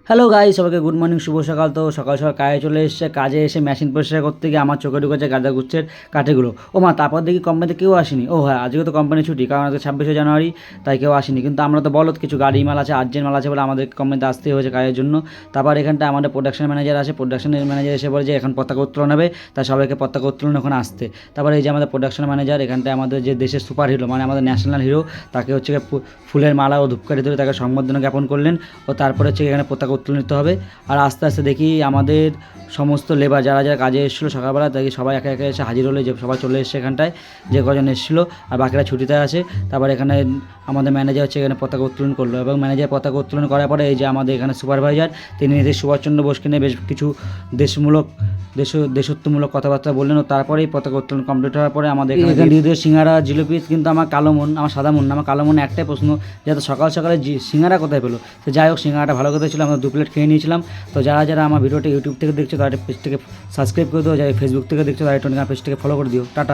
Hello guys, সবাইকে good morning, শুভ সকাল। তো সকাল সকাল কাজে চলে এসেছে। কাজে এসে মেশিন পরিষ্কার করতে গিয়ে আমার চোখে ঢুকেছে গাঁদা গুচ্ছের কাঠেগুলো। ও মা, তারপর দেখি কোম্পানিতে কেউ আসেনি। ও হ্যাঁ, আজকে তো কোম্পানি ছুটি, কারণ আজকে 26শে জানুয়ারি, তাই কেউ আসেনি। কিন্তু আমরা তো বলত কিছু গাড়ি মাল আছে, আর্জেন্ট মাল আছে বলে আমাদের কোম্পানিতে আসতেই হয়েছে কাজের জন্য। তারপর এখানটা আমাদের প্রোডাকশন ম্যানেজার আছে, প্রোডাকশনের ম্যানেজার এসে বলে যে এখন পতাকা উত্তোলন হবে, তাই সবাইকে পতাকা উত্তোলন ওখানে আসতে। তারপরে এই যে আমাদের প্রোডাকশন ম্যানেজার, এখানটায় আমাদের যে দেশের সুপার হিরো, মানে আমাদের ন্যাশনাল হিরো, তাকে হচ্ছে ফুলের মালা ও ধূপকাঠি ধরে তাকে সংবর্ধনা জ্ঞাপন করলেন। ও তারপরে হচ্ছে এখানে পতাকা উত্তোলন হবে। আর আস্তে আস্তে দেখি আমাদের সমস্ত লেবার যারা যারা কাজে এসেছিলো সকালবেলা, দেখি সবাই একে একে এসে হাজির হলো। যে সবাই চলে এসছে এখানটায়, যে কজন এসেছিলো, আর বাকিরা ছুটিতে আছে। তারপর এখানে আমাদের ম্যানেজার হচ্ছে এখানে পতাকা উত্তোলন করলো, এবং ম্যানেজার পতাকা উত্তোলন করার পরে এই যে আমাদের এখানে সুপারভাইজার, তিনি নেতাজি সুভাষচন্দ্র বোসকে নিয়ে বেশ কিছু দেশত্বমূলক কথাবার্তা বললেন। ও তারপরেই পতাকা উত্তোলন কমপ্লিট হওয়ার পরে আমাদের এখানে দিয়ে সিঙ্গারা জিলিপি। কিন্তু আমার কালো মন, আমার সাদা মন না, আমার কালো মনে একটাই প্রশ্ন, যাতে সকাল সকালে সিঙ্গারা কোথায় পেলো। তো যাই হোক, সিঙ্গারাটা ভালো কথা ছিল, আমরা 2 প্লেট খেয়ে নিয়েছিলাম। তো যারা যারা আমার ভিডিওটা ইউটিউব থেকে দেখছো তারা পেজটাকে সাবস্ক্রাইব করে দিও, যারা ফেসবুক থেকে দেখছো তারা পেজটাকে ফলো করে দিও। টাটা।